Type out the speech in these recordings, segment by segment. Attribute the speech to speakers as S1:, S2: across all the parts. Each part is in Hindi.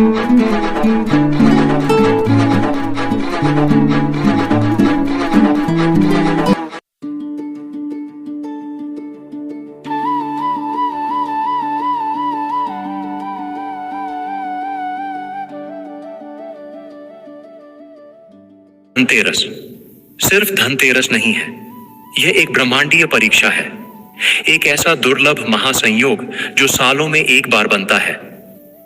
S1: धनतेरस सिर्फ धनतेरस नहीं है, यह एक ब्रह्मांडीय परीक्षा है। एक ऐसा दुर्लभ महासंयोग जो सालों में एक बार बनता है।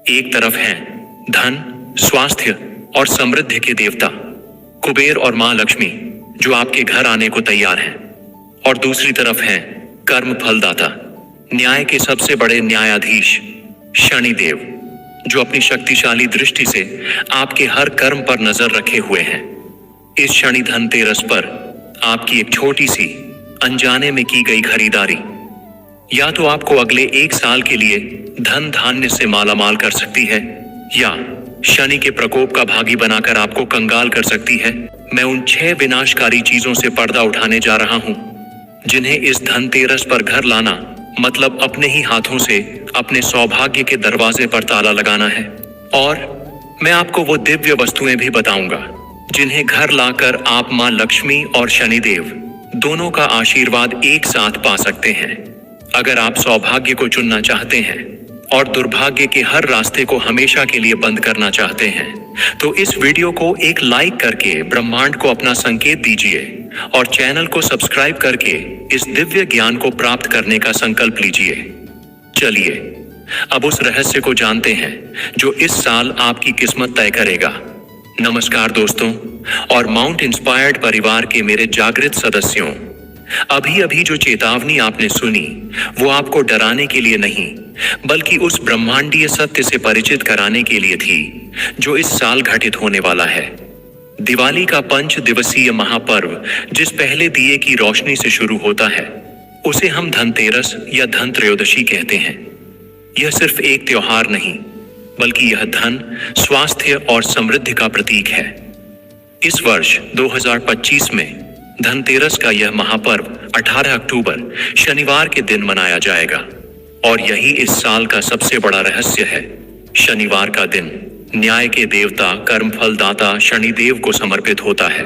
S1: एक तरफ हैं धन, स्वास्थ्य और समृद्धि के देवता कुबेर और मां लक्ष्मी, जो आपके घर आने को तैयार हैं, और दूसरी तरफ हैं कर्म फलदाता, न्याय के सबसे बड़े न्यायाधीश शनिदेव, जो अपनी शक्तिशाली दृष्टि से आपके हर कर्म पर नजर रखे हुए हैं। इस शनि धनतेरस पर आपकी एक छोटी सी अनजाने में की गई खरीदारी या तो आपको अगले एक साल के लिए धन धान्य से मालामाल कर सकती है, या शनि के प्रकोप का भागी बनाकर आपको कंगाल कर सकती है। मैं उन 6 विनाशकारी चीजों से पर्दा उठाने जा रहा हूं, जिन्हें इस धनतेरस पर घर लाना मतलब अपने ही हाथों से अपने सौभाग्य के दरवाजे पर ताला लगाना है। और मैं आपको वो दिव्य वस्तुएं भी बताऊंगा जिन्हें घर लाकर आप मां लक्ष्मी और शनिदेव दोनों का आशीर्वाद एक साथ पा सकते हैं। अगर आप सौभाग्य को चुनना चाहते हैं और दुर्भाग्य के हर रास्ते को हमेशा के लिए बंद करना चाहते हैं, तो इस वीडियो को एक लाइक करके ब्रह्मांड को अपना संकेत दीजिए और चैनल को सब्सक्राइब करके इस दिव्य ज्ञान को प्राप्त करने का संकल्प लीजिए। चलिए अब उस रहस्य को जानते हैं जो इस साल आपकी किस्मत तय करेगा। नमस्कार दोस्तों और माउंट इंस्पायर्ड परिवार के मेरे जागृत सदस्यों, अभी अभी जो चेतावनी आपने सुनी वो आपको डराने के लिए नहीं, बल्कि उस ब्रह्मांडीय सत्य से परिचित कराने के लिए थी जो इस साल घटित होने वाला है। दिवाली का 5 दिवसीय महापर्व जिस पहले दिए की रोशनी से शुरू होता है, उसे हम धनतेरस या धन त्रयोदशी कहते हैं। यह सिर्फ एक त्योहार नहीं, बल्कि यह धन, स्वास्थ्य और समृद्धि का प्रतीक है। इस वर्ष 2025 में धनतेरस का यह महापर्व 18 अक्टूबर शनिवार के दिन मनाया जाएगा, और यही इस साल का सबसे बड़ा रहस्य है। शनिवार का दिन न्याय के देवता कर्मफल दाता शनिदेव को समर्पित होता है।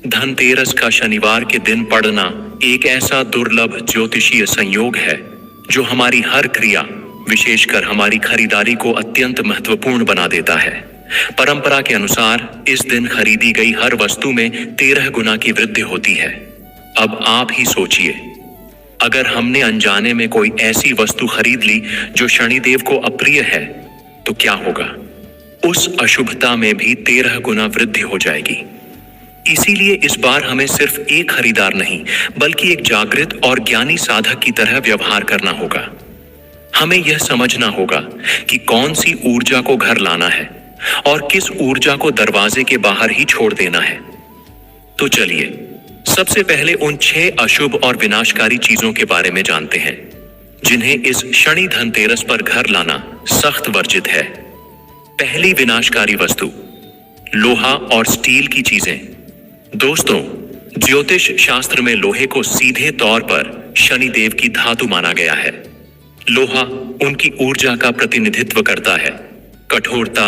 S1: धनतेरस का शनिवार के दिन पड़ना एक ऐसा दुर्लभ ज्योतिषीय संयोग है जो हमारी हर क्रिया, विशेषकर हमारी खरीदारी को अत्यंत महत्वपूर्ण बना देता है। परंपरा के अनुसार इस दिन खरीदी गई हर वस्तु में 13 गुना की वृद्धि होती है। अब आप ही सोचिए, अगर हमने अनजाने में कोई ऐसी वस्तु खरीद ली जो शनिदेव को अप्रिय है, तो क्या होगा? उस अशुभता में भी 13 गुना वृद्धि हो जाएगी। इसीलिए इस बार हमें सिर्फ एक खरीदार नहीं, बल्कि एक जागृत और ज्ञानी साधक की तरह व्यवहार करना होगा। हमें यह समझना होगा कि कौन सी ऊर्जा को घर लाना है और किस ऊर्जा को दरवाजे के बाहर ही छोड़ देना है। तो चलिए सबसे पहले उन 6 अशुभ और विनाशकारी चीजों के बारे में जानते हैं, जिन्हें इस शनि धनतेरस पर घर लाना सख्त वर्जित है। पहली विनाशकारी वस्तु, लोहा और स्टील की चीजें। दोस्तों, ज्योतिष शास्त्र में लोहे को सीधे तौर पर शनिदेव की धातु माना गया है। लोहा उनकी ऊर्जा का प्रतिनिधित्व करता है, कठोरता,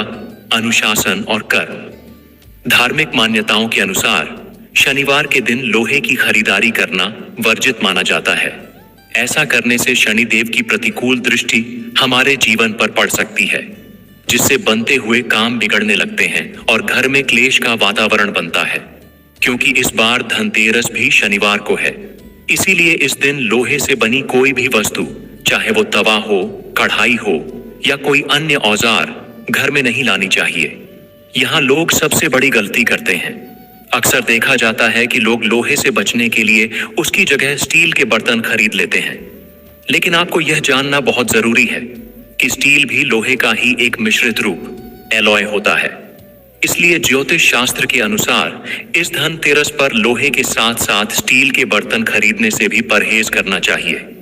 S1: अनुशासन और कर्म। धार्मिक मान्यताओं के अनुसार शनिवार के दिन लोहे की खरीदारी करना वर्जित माना जाता है। ऐसा करने से शनिदेव की प्रतिकूल दृष्टि हमारे जीवन पर पड़ सकती है, जिससे बनते हुए काम बिगड़ने लगते हैं और घर में क्लेश का वातावरण बनता है। क्योंकि इस बार धनतेरस भी शनिवार को है, इसीलिए इस दिन लोहे से बनी कोई भी वस्तु, चाहे वो तवा हो, कढ़ाई हो या कोई अन्य औजार, घर में नहीं लानी चाहिए। यहाँ लोग सबसे बड़ी गलती करते हैं। अक्सर देखा जाता है कि लोग लोहे से बचने के लिए उसकी जगह स्टील के बर्तन खरीद लेते हैं। लेकिन आपको यह जानना बहुत जरूरी है कि स्टील भी लोहे का ही एक मिश्रित रूप, एलॉय होता है। इसलिए ज्योतिष शास्त्र के अनुसार इस धनतेरस पर लोहे के साथ साथ स्टील के बर्तन खरीदने से भी परहेज करना चाहिए।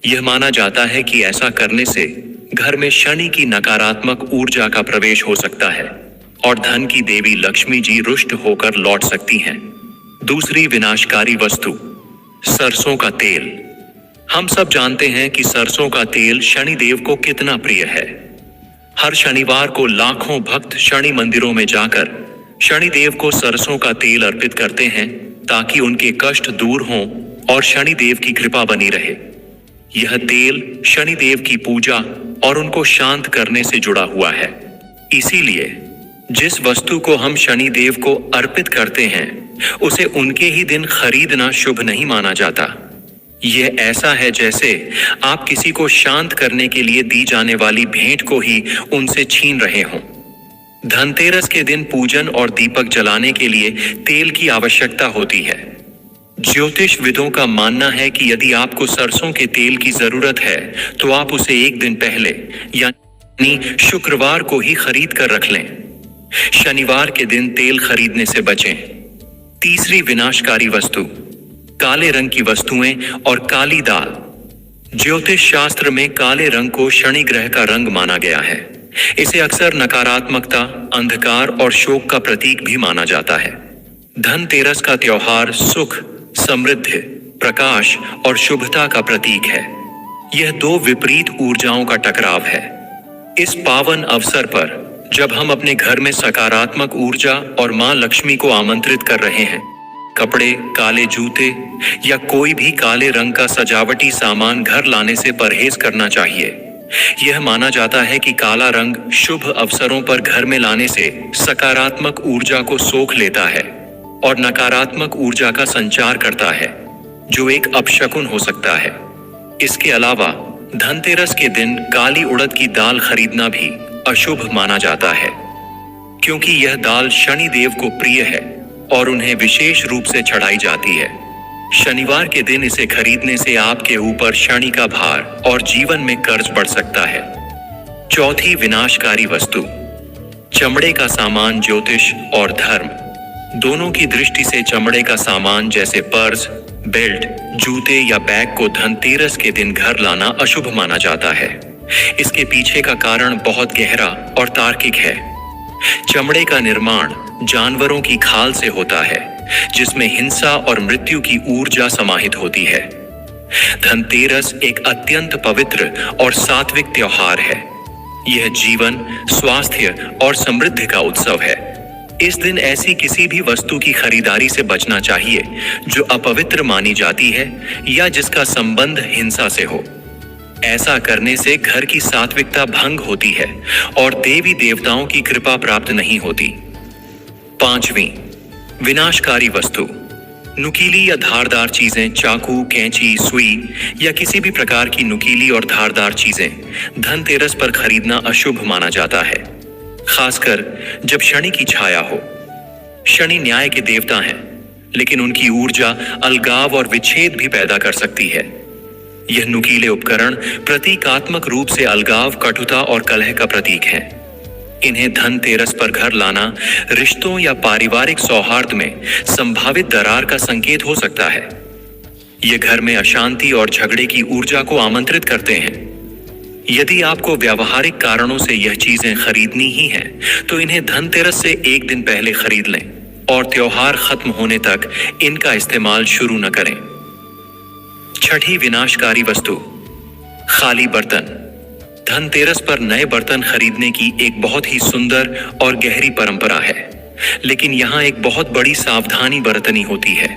S1: यह माना जाता है कि ऐसा करने से घर में शनि की नकारात्मक ऊर्जा का प्रवेश हो सकता है और धन की देवी लक्ष्मी जी रुष्ट होकर लौट सकती हैं। दूसरी विनाशकारी वस्तु, सरसों का तेल। हम सब जानते हैं कि सरसों का तेल शनिदेव को कितना प्रिय है। हर शनिवार को लाखों भक्त शनि मंदिरों में जाकर शनिदेव को सरसों का तेल अर्पित करते हैं ताकि उनके कष्ट दूर हों और शनिदेव की कृपा बनी रहे। यह तेल शनिदेव की पूजा और उनको शांत करने से जुड़ा हुआ है। इसीलिए जिस वस्तु को हम शनिदेव को अर्पित करते हैं उसे उनके ही दिन खरीदना शुभ नहीं माना जाता। यह ऐसा है जैसे आप किसी को शांत करने के लिए दी जाने वाली भेंट को ही उनसे छीन रहे हों। धनतेरस के दिन पूजन और दीपक जलाने के लिए तेल की आवश्यकता होती है। ज्योतिष विदों का मानना है कि यदि आपको सरसों के तेल की जरूरत है तो आप उसे एक दिन पहले यानी शुक्रवार को ही खरीद कर रख लें। शनिवार के दिन तेल खरीदने से बचें। तीसरी विनाशकारी वस्तु, काले रंग की वस्तुएं और काली दाल। ज्योतिष शास्त्र में काले रंग को शनि ग्रह का रंग माना गया है। इसे अक्सर नकारात्मकता, अंधकार और शोक का प्रतीक भी माना जाता है। धनतेरस का त्योहार सुख, समृद्धि, प्रकाश और शुभता का प्रतीक है। यह दो विपरीत ऊर्जाओं का टकराव है। इस पावन अवसर पर जब हम अपने घर में सकारात्मक ऊर्जा और मां लक्ष्मी को आमंत्रित कर रहे हैं, कपड़े, काले जूते या कोई भी काले रंग का सजावटी सामान घर लाने से परहेज करना चाहिए। यह माना जाता है कि काला रंग शुभ अवसरों पर घर में लाने से सकारात्मक ऊर्जा को सोख लेता है और नकारात्मक ऊर्जा का संचार करता है, जो एक अपशकुन हो सकता है। इसके अलावा धनतेरस के दिन काली उड़द की दाल खरीदना भी अशुभ माना जाता है, क्योंकि यह दाल शनि देव को प्रिय है और उन्हें विशेष रूप से चढ़ाई जाती है। शनिवार के दिन इसे खरीदने से आपके ऊपर शनि का भार और जीवन में कर्ज बढ़ सकता है। चौथी विनाशकारी वस्तु, चमड़े का सामान। ज्योतिष और धर्म दोनों की दृष्टि से चमड़े का सामान जैसे पर्स, बेल्ट, जूते या बैग को धनतेरस के दिन घर लाना अशुभ माना जाता है। इसके पीछे का कारण बहुत गहरा और तार्किक है। चमड़े का निर्माण जानवरों की खाल से होता है, जिसमें हिंसा और मृत्यु की ऊर्जा समाहित होती है। धनतेरस एक अत्यंत पवित्र और सात्विक त्योहार है। यह जीवन, स्वास्थ्य और समृद्धि का उत्सव है। इस दिन ऐसी किसी भी वस्तु की खरीदारी से बचना चाहिए जो अपवित्र मानी जाती है या जिसका संबंध हिंसा से हो। ऐसा करने से घर की सात्विकता भंग होती है और देवी देवताओं की कृपा प्राप्त नहीं होती। पांचवी विनाशकारी वस्तु, नुकीली या धारदार चीजें। चाकू, कैंची, सुई या किसी भी प्रकार की नुकीली और धारदार चीजें धनतेरस पर खरीदना अशुभ माना जाता है, खासकर जब शनि की छाया हो। शनि न्याय के देवता हैं, लेकिन उनकी ऊर्जा अलगाव और विच्छेद भी पैदा कर सकती है। यह नुकीले उपकरण प्रतीकात्मक रूप से अलगाव, कटुता और कलह का प्रतीक है। इन्हें धनतेरस पर घर लाना रिश्तों या पारिवारिक सौहार्द में संभावित दरार का संकेत हो सकता है। ये घर में अशांति और झगड़े की ऊर्जा को आमंत्रित करते हैं। यदि आपको व्यावहारिक कारणों से यह चीजें खरीदनी ही हैं, तो इन्हें धनतेरस से एक दिन पहले खरीद लें और त्योहार खत्म होने तक इनका इस्तेमाल शुरू न करें। छठी विनाशकारी वस्तु, खाली बर्तन। धनतेरस पर नए बर्तन खरीदने की एक बहुत ही सुंदर और गहरी परंपरा है, लेकिन यहाँ एक बहुत बड़ी सावधानी बरतनी होती है।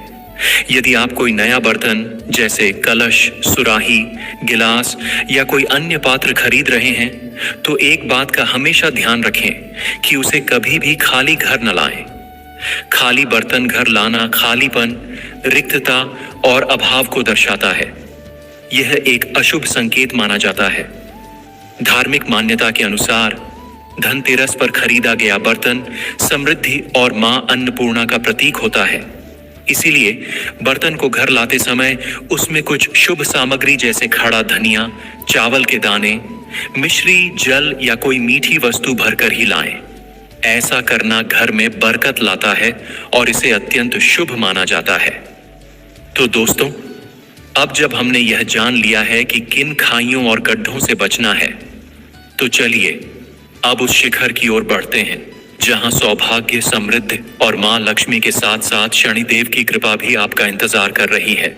S1: यदि आप कोई नया बर्तन जैसे कलश, सुराही, गिलास या कोई अन्य पात्र खरीद रहे हैं, तो एक बात का हमेशा ध्यान रखें कि उसे कभी भी खाली घर न लाएं। खाली बर्तन घर लाना खालीपन, रिक्तता और अभाव को दर्शाता है। यह एक अशुभ संकेत माना जाता है। धार्मिक मान्यता के अनुसार धनतेरस पर खरीदा गया बर्तन समृद्धि और मां अन्नपूर्णा का प्रतीक होता है। इसीलिए बर्तन को घर लाते समय उसमें कुछ शुभ सामग्री जैसे खड़ा धनिया, चावल के दाने, मिश्री, जल या कोई मीठी वस्तु भरकर ही लाएं। ऐसा करना घर में बरकत लाता है और इसे अत्यंत शुभ माना जाता है। तो दोस्तों, अब जब हमने यह जान लिया है कि किन खाइयों और गड्ढों से बचना है, तो चलिए अब उस शिखर की ओर बढ़ते हैं जहां सौभाग्य, समृद्धि और मां लक्ष्मी के साथ साथ शनिदेव की कृपा भी आपका इंतजार कर रही है।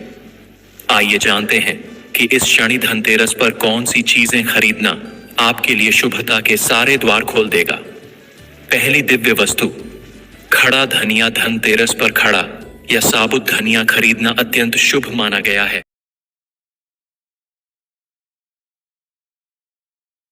S1: आइए जानते हैं कि इस शनि धनतेरस पर कौन सी चीजें खरीदना आपके लिए शुभता के सारे द्वार खोल देगा। पहली दिव्य वस्तु, खड़ा धनिया धनतेरस पर खड़ा या साबुत धनिया खरीदना अत्यंत शुभ माना गया है।